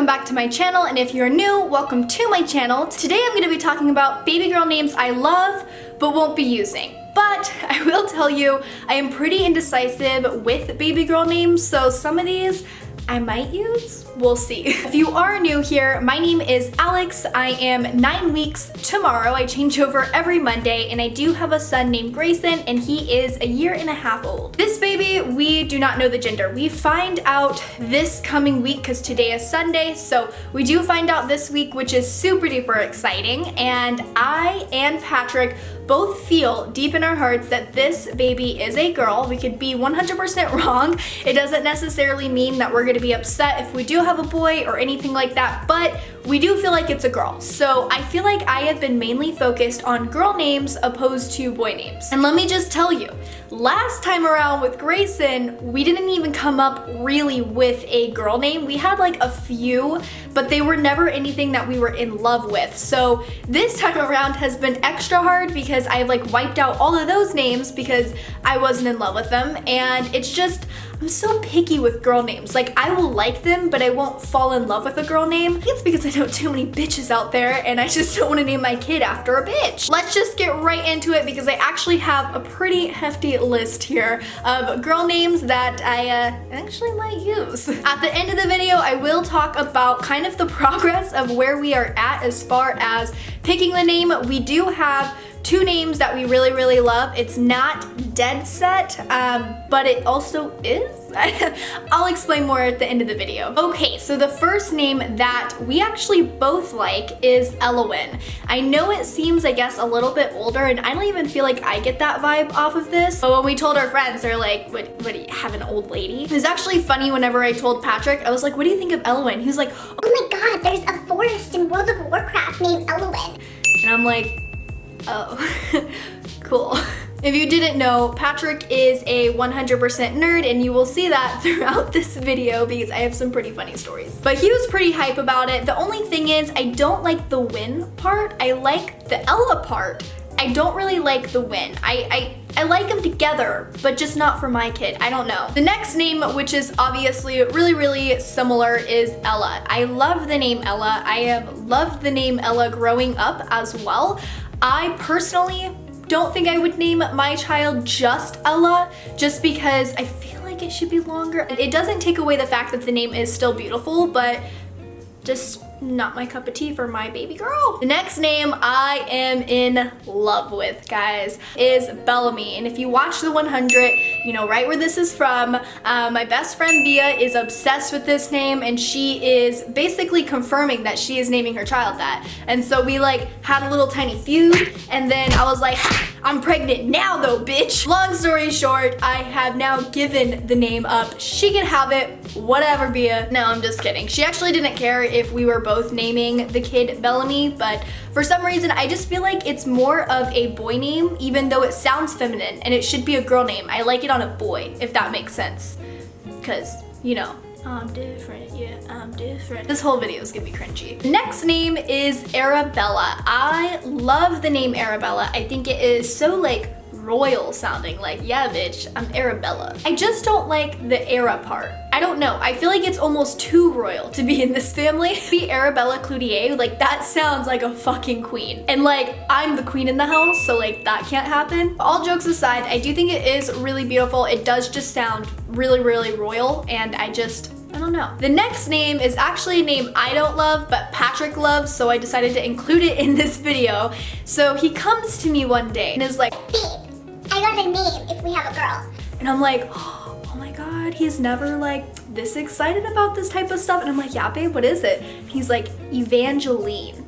back to my channel, and if you're new, welcome to my channel. Today I'm going to be talking about baby girl names I love but won't be using. But I will tell you, I am pretty indecisive with baby girl names, so some of these I might use. We'll see. If you are new here, my name is Alex. I am 9 weeks tomorrow. I change over every Monday, and I do have a son named Grayson, and he is a 1.5 years old. This baby, we do not know the gender. We find out this coming week because today is Sunday, so we do find out this week, which is super duper exciting. And I and Patrick both feel deep in our hearts that this baby is a girl. We could be 100% wrong. It doesn't necessarily mean that we're gonna be upset if we do have a boy or anything like that, but we do feel like it's a girl. So I feel like I have been mainly focused on girl names opposed to boy names. And let me just tell you, last time around with Grayson, we didn't even come up really with a girl name. We had like a few, but they were never anything that we were in love with. So this time around has been extra hard because I've like wiped out all of those names because I wasn't in love with them. And it's just, I'm so picky with girl names. Like, I will like them, but I won't fall in love with a girl name. I think it's because I know too many bitches out there and I just don't want to name my kid after a bitch. Let's just get right into it because I actually have a pretty hefty list here of girl names that I actually might use. At the end of the video, I will talk about kind of the progress of where we are at as far as picking the name. We do have 2 names that we really love. It's not dead set, but it also is. I'll explain more at the end of the video. Okay, so the first name that we actually both like is Ellowynn. I know it seems, I guess, a little bit older, and I don't even feel like I get that vibe off of this. But when we told our friends, they're like, what do you have, an old lady? It was actually funny whenever I told Patrick, I was like, what do you think of Ellowynn? He was like, oh my god, there's a forest in World of Warcraft named Ellowynn. And I'm like, oh, cool. If you didn't know, Patrick is a 100% nerd, and you will see that throughout this video because I have some pretty funny stories. But he was pretty hype about it. The only thing is, I don't like the Wynn part. I like the Ella part. I don't really like the Wynn. I like them together, but just not for my kid. I don't know. The next name, which is obviously really similar, is Ella. I love the name Ella. I have loved the name Ella growing up as well. I personally don't think I would name my child just Ella, just because I feel like it should be longer. It doesn't take away the fact that the name is still beautiful, but just not my cup of tea for my baby girl. The next name I am in love with, guys, is Bellamy. And if you watch the 100, you know right where this is from. My best friend Bia is obsessed with this name, and she is basically confirming that she is naming her child that. And so we like had a little tiny feud, and then I was like, I'm pregnant now though, bitch. Long story short, I have now given the name up. She can have it, whatever, Bia. No, I'm just kidding. She actually didn't care if we were both naming the kid Bellamy, but for some reason I just feel like it's more of a boy name, even though it sounds feminine, and it should be a girl name. I like it on a boy, if that makes sense, because, you know, I'm different, yeah, I'm different. This whole video is gonna be cringy. Next name is Arabella. I love the name Arabella. I think it is so like royal sounding, like, yeah bitch, I'm Arabella. I just don't like the era part. I don't know, I feel like it's almost too royal to be in this family. Be Arabella Cloutier, like that sounds like a fucking queen. And like, I'm the queen in the house, so like that can't happen. All jokes aside, I do think it is really beautiful. It does just sound really royal, and I don't know. The next name is actually a name I don't love, but Patrick loves, so I decided to include it in this video. So he comes to me one day and is like, babe, I got a name if we have a girl. And I'm like, oh my god, he's never like this excited about this type of stuff. And I'm like, yeah babe, what is it? And he's like, Evangaline.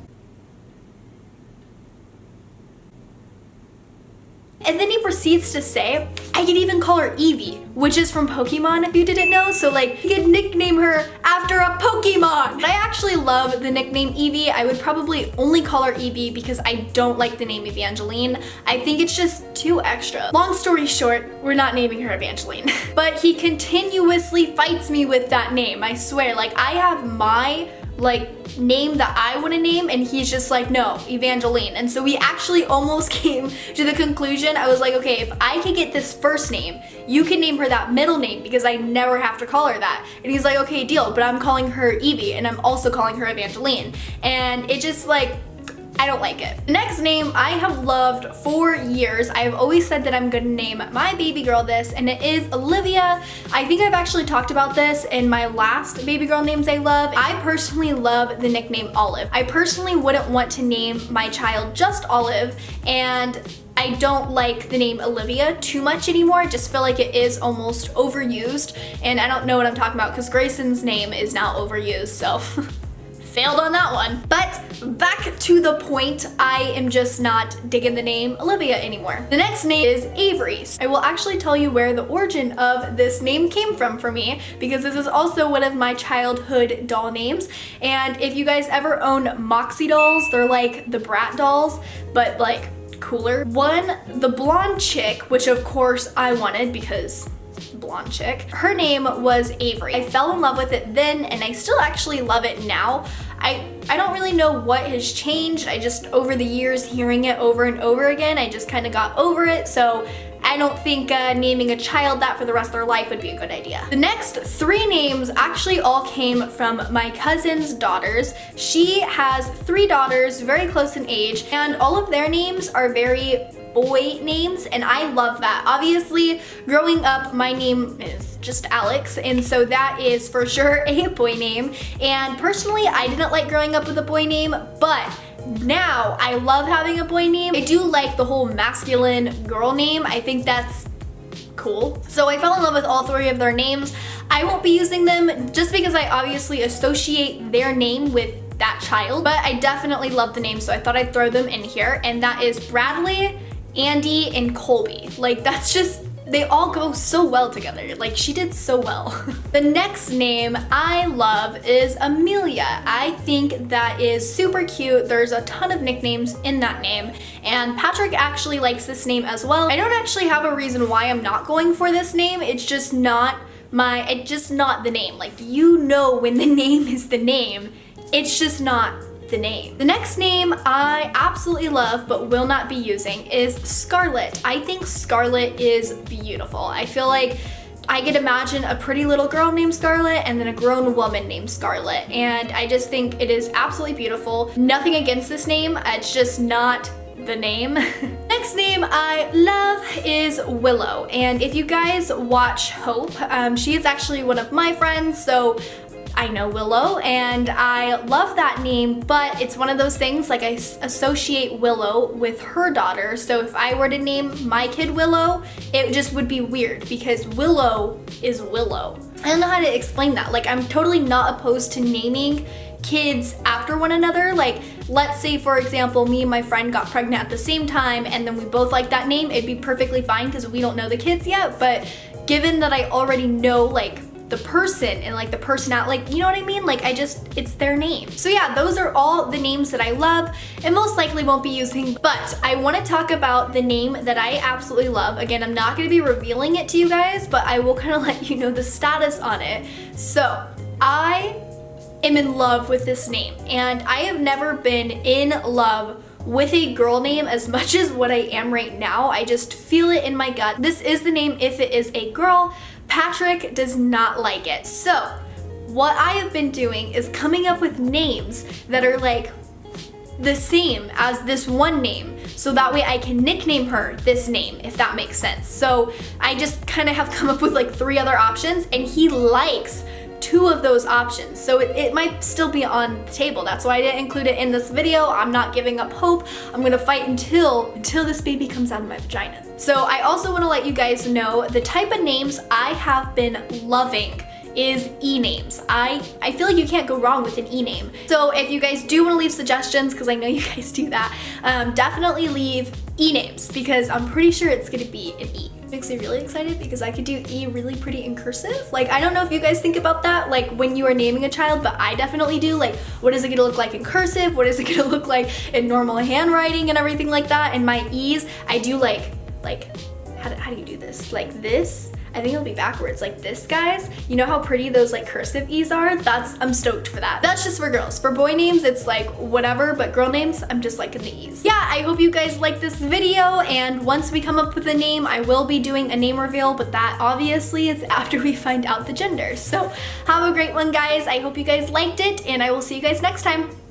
And then he proceeds to say, I could even call her Evie, which is from Pokemon, if you didn't know. So like, you could nickname her after a Pokemon. I actually love the nickname Evie. I would probably only call her Evie because I don't like the name Evangaline. I think it's just too extra. Long story short, we're not naming her Evangaline. But he continuously fights me with that name, I swear. Like, I have my like name that I want to name, and he's just like, no, Evangaline. And so we actually almost came to the conclusion. I was like, okay, if I could get this first name, you can name her that middle name because I never have to call her that. And he's like, okay, deal, but I'm calling her Evie and I'm also calling her Evangaline. And it just like, I don't like it. The next name I have loved for years. I've always said that I'm gonna name my baby girl this, and it is Olivia. I think I've actually talked about this in my last baby girl names I love. I personally love the nickname Olive. I personally wouldn't want to name my child just Olive, and I don't like the name Olivia too much anymore. I just feel like it is almost overused, and I don't know what I'm talking about because Grayson's name is now overused, so failed on that one. But back to the point, I am just not digging the name Olivia anymore. The next name is Avery. I will actually tell you where the origin of this name came from for me, because this is also one of my childhood doll names. And if you guys ever own Moxie dolls, they're like the Brat dolls, but like cooler. One, the blonde chick, which of course I wanted because blonde chick. Her name was Avery. I fell in love with it then, and I still actually love it now. I don't really know what has changed. I just, over the years, hearing it over and over again, I just kind of got over it. So I don't think naming a child that for the rest of their life would be a good idea. The next three names actually all came from my cousin's daughters. She has 3 daughters, very close in age, and all of their names are very boy names, and I love that. Obviously, growing up, my name is just Alex, and so that is for sure a boy name. And personally, I didn't like growing up with a boy name, but now I love having a boy name. I do like the whole masculine girl name. I think that's cool. So I fell in love with all 3 of their names. I won't be using them just because I obviously associate their name with that child, but I definitely love the name, so I thought I'd throw them in here, and that is Bradley, Andy, and Colby. Like, that's just, they all go so well together. Like, she did so well. The next name I love is Amelia. I think that is super cute. There's a ton of nicknames in that name, and Patrick actually likes this name as well. I don't actually have a reason why I'm not going for this name. It's just not the name. Like, you know when the name is the name. It's just not the name. The next name I absolutely love but will not be using is Scarlett. I think Scarlett is beautiful. I feel like I could imagine a pretty little girl named Scarlett and then a grown woman named Scarlett, and I just think it is absolutely beautiful. Nothing against this name, it's just not the name. Next name I love is Willow, and if you guys watch Hope, she is actually one of my friends, so I know Willow, and I love that name, but it's one of those things, like, I associate Willow with her daughter, so if I were to name my kid Willow, it just would be weird because Willow is Willow. I don't know how to explain that. Like, I'm totally not opposed to naming kids after one another. Like, let's say for example, me and my friend got pregnant at the same time and then we both like that name, it'd be perfectly fine because we don't know the kids yet, but given that I already know, like, the person and like the personality, like, you know what I mean? Like, it's their name. So yeah, those are all the names that I love and most likely won't be using, but I want to talk about the name that I absolutely love. Again, I'm not going to be revealing it to you guys, but I will kind of let you know the status on it. So I am in love with this name, and I have never been in love with a girl name as much as what I am right now. I just feel it in my gut. This is the name if it is a girl. Patrick does not like it. So what I have been doing is coming up with names that are like the same as this one name, so that way I can nickname her this name, if that makes sense. So I just kind of have come up with like 3 other options, and he likes 2 of those options, so it might still be on the table. That's why I didn't include it in this video. I'm not giving up hope. I'm gonna fight until this baby comes out of my vagina. So I also want to let you guys know the type of names I have been loving is E-names. I feel like you can't go wrong with an E-name. So if you guys do want to leave suggestions, because I know you guys do that, definitely leave E-names, because I'm pretty sure it's gonna be an E. Makes me really excited because I could do E really pretty in cursive. Like, I don't know if you guys think about that, like when you are naming a child, but I definitely do. Like, what is it gonna look like in cursive? What is it gonna look like in normal handwriting and everything like that? And my E's, I do like how do you do this? Like this? I think it'll be backwards like this, guys. You know how pretty those like cursive E's are? I'm stoked for that. That's just for girls. For boy names, it's like whatever, but girl names, I'm just liking the E's. Yeah, I hope you guys like this video, and once we come up with a name, I will be doing a name reveal, but that obviously is after we find out the gender. So have a great one, guys. I hope you guys liked it, and I will see you guys next time.